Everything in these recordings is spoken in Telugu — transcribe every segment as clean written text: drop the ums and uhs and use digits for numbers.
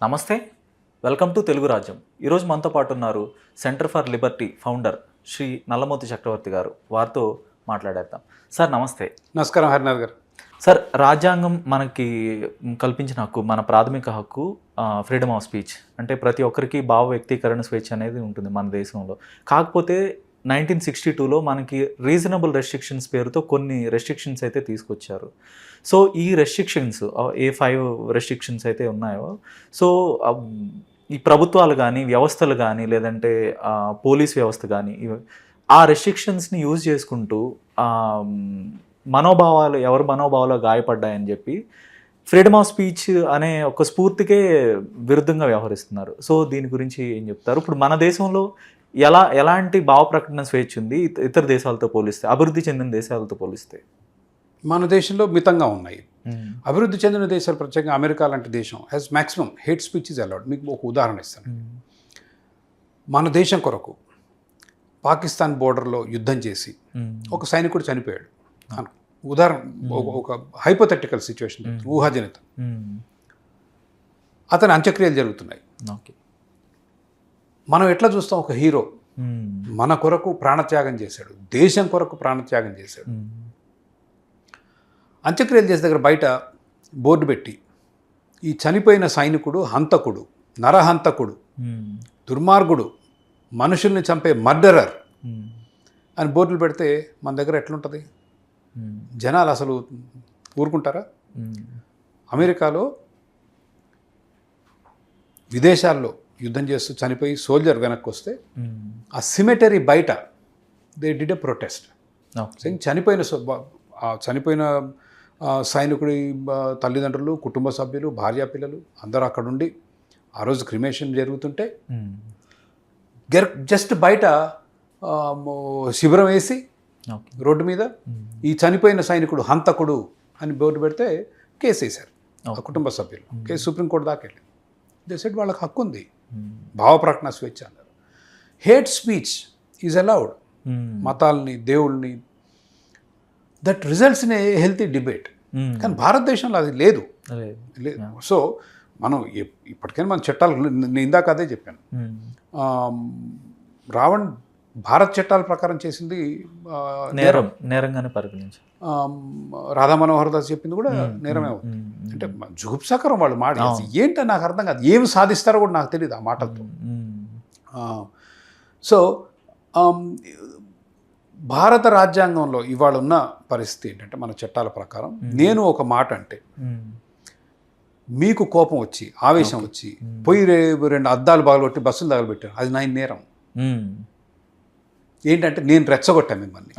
నమస్తే, వెల్కమ్ టు తెలుగు రాజ్యం. ఈరోజు మనతో పాటు ఉన్నారు centre for liberty founder Shri Nallamothu Chakravarthi గారు. వారితో మాట్లాడేద్దాం. సార్ నమస్తే. నమస్కారం హరినాథ్ గారు. సార్, రాజ్యాంగం మనకి కల్పించిన హక్కు, మన ప్రాథమిక హక్కు ఫ్రీడమ్ ఆఫ్ స్పీచ్. అంటే ప్రతి ఒక్కరికి భావ వ్యక్తీకరణ స్వేచ్ఛ అనేది ఉంటుంది మన దేశంలో. కాకపోతే 1962లో మనకి రీజనబుల్ రెస్ట్రిక్షన్స్ పేరుతో కొన్ని రెస్ట్రిక్షన్స్ అయితే తీసుకొచ్చారు. సో ఈ రెస్ట్రిక్షన్స్, ఏ 5 రెస్ట్రిక్షన్స్ అయితే ఉన్నాయో, సో ఈ ప్రభుత్వాలు కానీ, వ్యవస్థలు కానీ, లేదంటే పోలీస్ వ్యవస్థ కానీ, ఆ రెస్ట్రిక్షన్స్ని యూజ్ చేసుకుంటూ ఎవరి మనోభావాలు గాయపడ్డాయని చెప్పి ఫ్రీడమ్ ఆఫ్ స్పీచ్ అనే ఒక స్ఫూర్తికే విరుద్ధంగా వ్యవహరిస్తున్నారు. సో దీని గురించి ఏం చెప్తారు? ఇప్పుడు మన దేశంలో ఎలాంటి భావ ప్రకటన స్వేచ్ఛ ఉంది ఇతర దేశాలతో పోలిస్తే, అభివృద్ధి చెందిన దేశాలతో పోలిస్తే? మన దేశంలో మితంగా ఉన్నాయి. అభివృద్ధి చెందిన దేశాలు, ప్రత్యేకంగా అమెరికా లాంటి దేశం has maximum hate speech is allowed. మీకు ఒక ఉదాహరణ ఇస్తాను. మన దేశం కొరకు పాకిస్తాన్ బోర్డర్లో యుద్ధం చేసి ఒక సైనికుడు చనిపోయాడు. ఉదాహరణ, ఒక హైపోథెటికల్ సిచ్యువేషన్, ఊహాజనిత. అతని అంత్యక్రియలు జరుగుతున్నాయి. మనం ఎట్లా చూస్తాం? ఒక హీరో మన కొరకు ప్రాణత్యాగం చేశాడు, దేశం కొరకు ప్రాణత్యాగం చేశాడు. అంత్యక్రియలు చేసే దగ్గర బయట బోర్డు పెట్టి, ఈ చనిపోయిన సైనికుడు హంతకుడు, నరహంతకుడు, దుర్మార్గుడు, మనుషుల్ని చంపే మర్డరర్ అని బోర్డులు పెడితే మన దగ్గర ఎట్లుంటుంది? జనాలు అసలు ఊరుకుంటారా? అమెరికాలో విదేశాల్లో యుద్ధం చేస్తూ చనిపోయి సోల్జర్ వెనక్కి వస్తే ఆ సిమెటరీ బయట దే డిడ్ ఎ ప్రొటెస్ట్. చనిపోయిన సైనికుడి తల్లిదండ్రులు, కుటుంబ సభ్యులు, భార్యా పిల్లలు అందరూ అక్కడుండి ఆ రోజు క్రిమేషన్ జరుగుతుంటే జస్ట్ బయట శిబిరం వేసి రోడ్డు మీద ఈ చనిపోయిన సైనికుడు హంతకుడు అని బోర్డు పెడితే కేసు వేశారు ఆ కుటుంబ సభ్యులు. కేసు సుప్రీంకోర్టు దాకా వెళ్ళింది. దే సెడ్ వాళ్ళకి హక్కు ఉంది, భావ ప్రకటన స్వేచ్ఛ అన్నారు. Hate speech is allowed. మతాలని, దేవుళ్ళని, that results in a healthy debate. కానీ భారతదేశంలో అది లేదు. సో మనం ఇప్పటికైనా మన చట్టాలు, నేను ఇందాక అదే చెప్పాను, రావణ్ భారత్ చట్టాల ప్రకారం చేసింది నేరంగానే పరిగణించారు. రాధా మనోహర్ దాస్ చెప్పింది కూడా నేరమే అవుతుంది. అంటే జుగుప్సాకరం వాళ్ళు మాట ఏంటో నాకు అర్థం కాదు. ఏమి సాధిస్తారో కూడా నాకు తెలియదు ఆ మాటలతో. సో భారత రాజ్యాంగంలో ఇవాళ ఉన్న పరిస్థితి ఏంటంటే, మన చట్టాల ప్రకారం నేను ఒక మాట అంటే మీకు కోపం వచ్చి, ఆవేశం వచ్చి పోయి 2 అద్దాలు పగలగొట్టి బస్సులు తగలబెట్టాను, అది నా నేరం. ఏంటంటే నేను రెచ్చగొట్టాను మిమ్మల్ని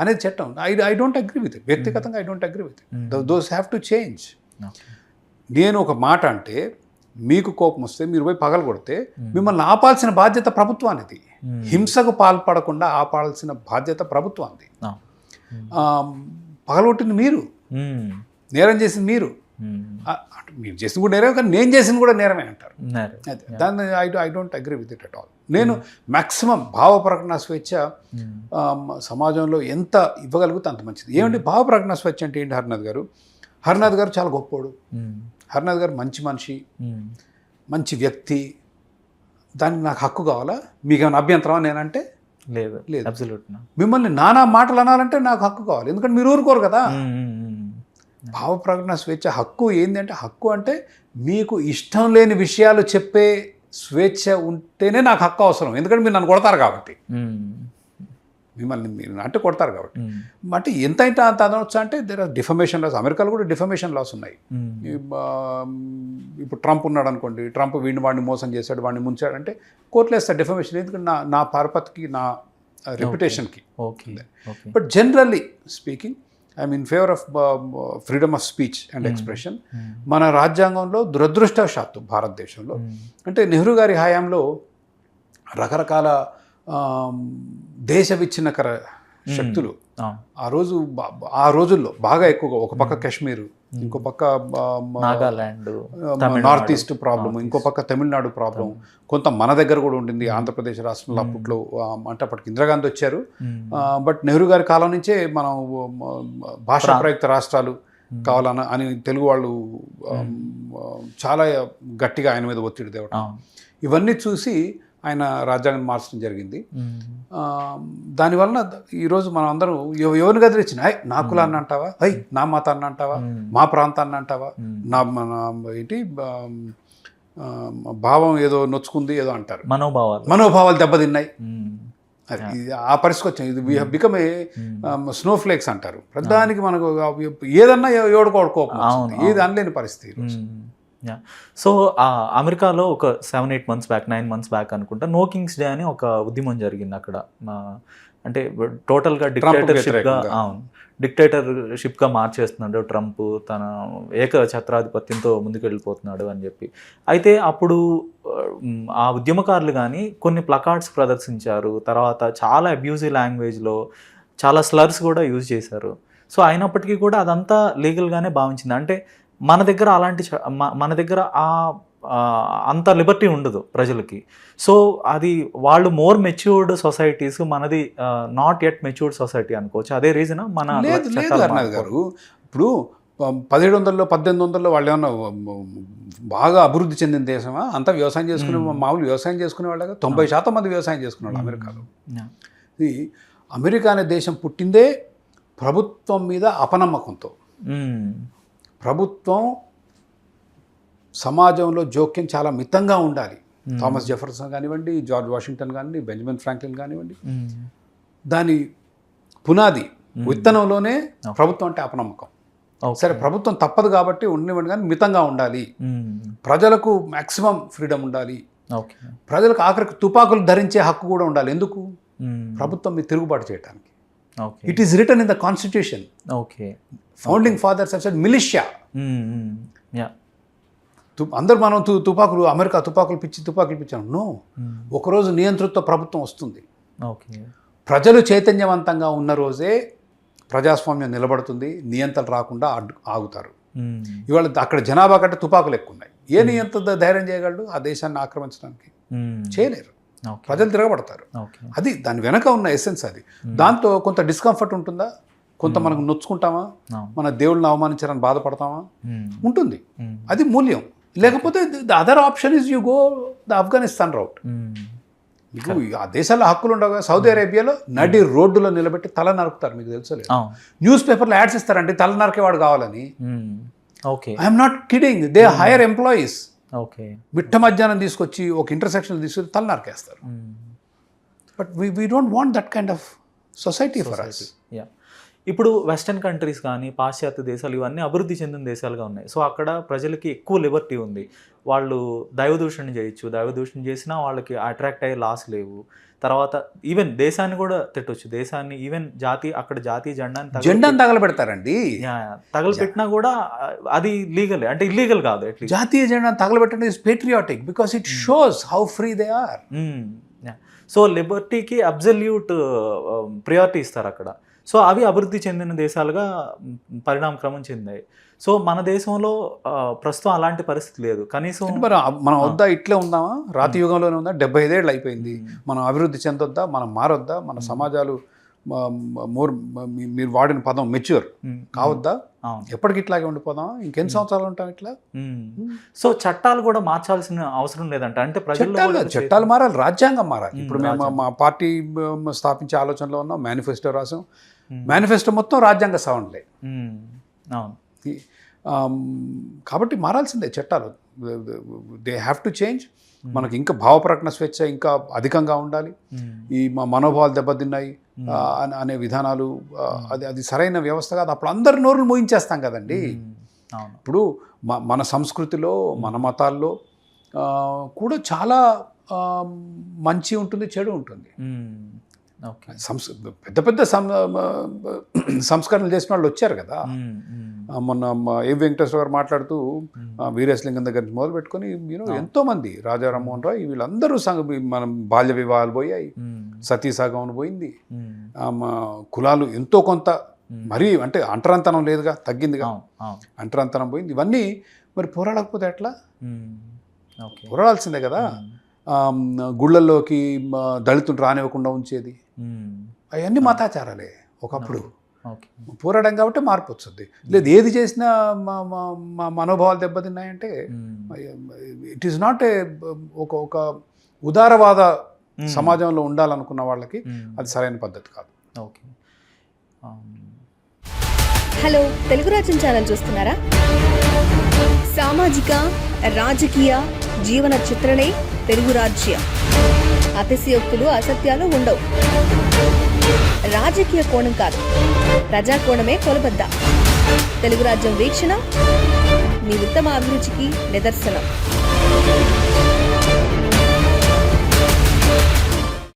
అనేది చట్టం. I don't agree with it. వ్యక్తిగతంగా I don't agree with it. Those have to change. నేను ఒక మాట అంటే మీకు కోపం వస్తే మీరు పోయి పగలగొడితే మిమ్మల్ని ఆపాల్సిన బాధ్యత ప్రభుత్వానిది. హింసకు పాల్పడకుండా ఆపాల్సిన బాధ్యత ప్రభుత్వానిది. పగలగొట్టింది మీరు, నేరం చేసింది మీరు. మీరు చేసింది కూడా నేరమే, కానీ నేను చేసింది కూడా నేరమే అంటారు. దాన్ని I don't agree with it at all. నేను మ్యాక్సిమం భావ ప్రకటన స్వేచ్ఛ సమాజంలో ఎంత ఇవ్వగలిగితే అంత మంచిది. ఏమంటే భావ ప్రకటన స్వేచ్ఛ అంటే ఏంటి? హరినాథ్ గారు చాలా గొప్పోడు, హరినాథ్ గారు మంచి మనిషి, మంచి వ్యక్తి, దానికి నాకు హక్కు కావాలా? మీకేమైనా అభ్యంతరమా నేనంటే? లేదు. మిమ్మల్ని నానా మాటలు అనాలంటే నాకు హక్కు కావాలి, ఎందుకంటే మీరు ఊరుకోరు కదా. భావ ప్రకటన స్వేచ్ఛ హక్కు ఏంది అంటే, హక్కు అంటే మీకు ఇష్టం లేని విషయాలు చెప్పే స్వేచ్ఛ ఉంటేనే నాకు హక్కు అవసరం. ఎందుకంటే మీరు నన్ను కొడతారు కాబట్టి, మిమ్మల్ని మీరు అంటే కొడతారు కాబట్టి. అంటే ఎంత అంత అనవచ్చు అంటే దేర్ ఆర్ డిఫమేషన్ లాస్. అమెరికాలో కూడా డిఫమేషన్ లాస్ ఉన్నాయి. ఇప్పుడు ట్రంప్ ఉన్నాడు అనుకోండి, ట్రంప్ వాడిని మోసం చేశాడు, వాడిని ముంచాడు అంటే కోర్టులో వేస్తారు డిఫమేషన్. ఎందుకంటే నా పరపతికి, నా రెప్యుటేషన్కి. But generally speaking I'm in favour of freedom of speech and expression. మన రాజ్యాంగంలో దురదృష్టవశాత్తు భారతదేశంలో అంటే నెహ్రూ గారి హయాంలో రకరకాల దేశ విచ్ఛిన్నకర శక్తులు ఆ రోజుల్లో బాగా ఎక్కువగా, ఒక పక్క కాశ్మీరు, ఇంకో పక్క నాగాలాండ్, నార్త్ ఈస్ట్ ప్రాబ్లమ్, ఇంకో పక్క తమిళనాడు ప్రాబ్లం, కొంత మన దగ్గర కూడా ఉండింది ఆంధ్రప్రదేశ్ రాష్ట్రంలో. అప్పట్లో అంటే అప్పటికి ఇందిరాగాంధీ వచ్చారు, బట్ నెహ్రూ గారి కాలం నుంచే మనం భాషా ప్రయుక్త రాష్ట్రాలు కావాలన్న అని తెలుగు వాళ్ళు చాలా గట్టిగా ఆయన మీద ఒత్తిడి తేవడం, ఇవన్నీ చూసి ఆయన రాజ్యాంగం మార్చడం జరిగింది. దానివలన ఈరోజు మనం అందరం ఎవరిని గదిలిచ్చిన నా కులాన్ని అంటావా, నా మతాన్ని అంటావా, మా ప్రాంతాన్ని అంటావా, నా ఏంటి భావం ఏదో నొచ్చుకుంది ఏదో అంటారు, మనోభావాలు దెబ్బతిన్నాయి. ఆ పరిస్థితి వచ్చింది. ఇది we have become a snow flakes అంటారు. ప్రధానికి మనకు ఏదన్నా ఏడుకోడుకోపం, ఏది అనలేని పరిస్థితి. సో అమెరికాలో ఒక 7-8 months బ్యాక్, 9 months బ్యాక్ అనుకుంటా నో కింగ్స్ డే అని ఒక ఉద్యమం జరిగింది అక్కడ. అంటే టోటల్గా డిక్టేటర్షిప్గా మార్చేస్తున్నాడు ట్రంప్, తన ఏకఛత్రాధిపత్యంతో ముందుకెళ్ళిపోతున్నాడు అని చెప్పి. అయితే అప్పుడు ఆ ఉద్యమకారులు కానీ కొన్ని ప్లకార్డ్స్ ప్రదర్శించారు, తర్వాత చాలా అబ్యూజివ్ లాంగ్వేజ్లో చాలా స్లర్స్ కూడా యూజ్ చేశారు. సో అయినప్పటికీ కూడా అదంతా లీగల్గానే భావించింది. అంటే మన దగ్గర మన దగ్గర అంత లిబర్టీ ఉండదు ప్రజలకి. సో అది వాళ్ళు మోర్ మెచ్యూర్డ్ సొసైటీస్, మనది నాట్ యెట్ మెచ్యూర్డ్ సొసైటీ అనుకోవచ్చు. అదే రీజన్ మన గారు. ఇప్పుడు 1700లో 1800లో వాళ్ళు ఏమన్నా బాగా అభివృద్ధి చెందిన దేశమా? అంతా వ్యవసాయం చేసుకునే మామూలు వ్యవసాయం చేసుకునే వాళ్ళగా 90% మంది వ్యవసాయం చేసుకునే వాళ్ళు అమెరికాలో. ఇది అమెరికా అనే దేశం పుట్టిందే ప్రభుత్వం మీద అపనమ్మకంతో. ప్రభుత్వం సమాజంలో జోక్యం చాలా మితంగా ఉండాలి. థామస్ జెఫర్సన్ కానివ్వండి, జార్జ్ వాషింగ్టన్ కానివ్వండి, బెంజమిన్ ఫ్రాంక్లిన్ కానివ్వండి, దాని పునాది విత్తనంలోనే ప్రభుత్వం అంటే అపనమ్మకం. సరే, ప్రభుత్వం తప్పదు కాబట్టి ఉండనివ్వండి, కానీ మితంగా ఉండాలి, ప్రజలకు మ్యాక్సిమం ఫ్రీడమ్ ఉండాలి, ప్రజలకు ఆఖరికి తుపాకులు ధరించే హక్కు కూడా ఉండాలి. ఎందుకు? ప్రభుత్వం మీద తిరుగుబాటు చేయడానికి. It is written in the constitution. Founding fathers have said militia. అందరు మనం తుపాకులు, అమెరికా తుపాకులు పిచ్చాను. నో, ఒకరోజు నియంతృత్వ ప్రభుత్వం వస్తుంది. ప్రజలు చైతన్యవంతంగా ఉన్న రోజే ప్రజాస్వామ్యం నిలబడుతుంది, నియంత్రణ రాకుండా ఆగుతారు. ఇవాళ అక్కడ జనాభా కంటే తుపాకులు ఎక్కువ ఉన్నాయి. ఏ నియంత్రణ ధైర్యం చేయగలడు ఆ దేశాన్ని ఆక్రమించడానికి? చేయలేరు. ప్రజలు తిరగబడతారు. అది దాని వెనక ఉన్న ఎసెన్స్. అది దాంతో కొంత డిస్కంఫర్ట్ ఉంటుందా, కొంత మనకు నొచ్చుకుంటామా, మన దేవుళ్ళని అవమానించారని బాధపడతామా, ఉంటుంది. అది మూల్యం. లేకపోతే the other option is you go the Afghanistan route. మీకు ఆ దేశాల్లో హక్కులు ఉండవు. సౌదీ అరేబియాలో నడి రోడ్డులో నిలబెట్టి తల నరుకుతారు, మీకు తెలుసలేదు. న్యూస్ పేపర్లో యాడ్స్ ఇస్తారంటే తల నరికేవాడు కావాలని. I'm not kidding, they hire employees. మిట్ట మధ్యాహ్నం తీసుకొచ్చి ఒక ఇంటర్సెక్షన్ తీసుకొచ్చి తల నరికేస్తారు. But we don't want that kind of society for us. ఇప్పుడు వెస్టర్న్ కంట్రీస్ కానీ పాశ్చాత్య దేశాలు ఇవన్నీ అభివృద్ధి చెందిన దేశాలుగా ఉన్నాయి. సో అక్కడ ప్రజలకి ఎక్కువ లిబర్టీ ఉంది. వాళ్ళు దైవదూషణ చేయొచ్చు, దైవదూషణ చేసినా వాళ్ళకి అట్రాక్ట్ అయ్యే లాస్ లేవు. తర్వాత ఈవెన్ దేశాన్ని కూడా తిట్టొచ్చు, దేశాన్ని ఈవెన్ అక్కడ జాతీయ జెండాని తగలబెడతారండి. తగలబెట్టినా కూడా అది లీగల్, అంటే ఇల్లీగల్ కాదు. జాతీయ జెండాను తగలబెట్టడం is patriotic because it shows how free they are. So లిబర్టీకి అబ్సల్యూట్ ప్రయారిటీ ఇస్తారు అక్కడ. సో అవి అభివృద్ధి చెందిన దేశాలుగా పరిణామక్రమం చెందాయి. సో మన దేశంలో ప్రస్తుతం అలాంటి పరిస్థితి లేదు. కనీసం మనం వద్దా ఇట్లే ఉందామా? రాతి యుగంలోనే ఉందా? 75 ఏళ్ళు అయిపోయింది. మనం అభివృద్ధి చెందొద్దా? మనం మారొద్దా? మన సమాజాలు మీరు వాడిన పదం మెచ్యూర్ కావద్దా? ఎప్పటికి ఇట్లాగే ఉండిపోదాం? ఇంకెన్ని సంవత్సరాలు ఉంటాం ఇట్లా? సో చట్టాలు కూడా మార్చాల్సిన అవసరం లేదంట. అంటే చట్టాలు మారాలి, రాజ్యాంగం మారాలి. ఇప్పుడు మేము మా పార్టీ స్థాపించే ఆలోచనలో ఉన్నాం, మేనిఫెస్టో రాసాం. మేనిఫెస్టో మొత్తం రాజ్యాంగ సవరణలే. కాబట్టి మారాల్సిందే చట్టాలు. They have to change. మనకి ఇంకా భావప్రకటన స్వేచ్ఛ ఇంకా అధికంగా ఉండాలి. ఈ మా మనోభావాలు దెబ్బతిన్నాయి అనే విధానాలు అది సరైన వ్యవస్థ కాదు. అప్పుడు అందరి నోరులు మోయించేస్తాం కదండి. ఇప్పుడు మన సంస్కృతిలో, మన మతాల్లో కూడా చాలా మంచి ఉంటుంది, చెడు ఉంటుంది. పెద్ద పెద్ద సంస్కరణలు చేసిన వాళ్ళు వచ్చారు కదా. మొన్న ఏ వెంకటేశ్వర గారు మాట్లాడుతూ వీరేశలింగం దగ్గర నుంచి మొదలు పెట్టుకొని ఎంతో మంది, రాజా రామ్మోహన్ రాయ్, వీళ్ళందరూ మనం బాల్య వివాహాలు పోయాయి, సతీసాగమనం పోయింది, కులాలు ఎంతో కొంత మరీ అంటే అంటరంతనం లేదుగా, తగ్గిందిగా, అంటరంతనం పోయింది. ఇవన్నీ మరి పోరాడకపోతే ఎట్లా? పోరాడాల్సిందే కదా. గుళ్ళల్లోకి దళితులు రానివ్వకుండా ఉంచేది, అవన్నీ మతాచారాలే ఒకప్పుడు. ఓకే. పోరాడాం కాబట్టి మార్పు వస్తుంది. లేదు ఏది చేసినా మా మనోభావాలు దెబ్బతిన్నాయంటే ఇట్ ఈస్ నాట్ ఏ ఒక ఉదారవాద సమాజంలో ఉండాలనుకున్న వాళ్ళకి అది సరైన పద్ధతి కాదు. ఓకే. హలో, తెలుగు రాజ్యం ఛానల్ చూస్తున్నారా? సామాజిక రాజకీయ జీవన చిత్రణే తెలుగు రాజ్యం. అతిశయోక్తులు అసత్యాలు ఉండవు. రాజకీయ కోణం కాదు, ప్రజా కోణమే కొలబద్ద. తెలుగు రాజ్యం వీక్షణ మీ ఉత్తమ అభిరుచికి నిదర్శనం.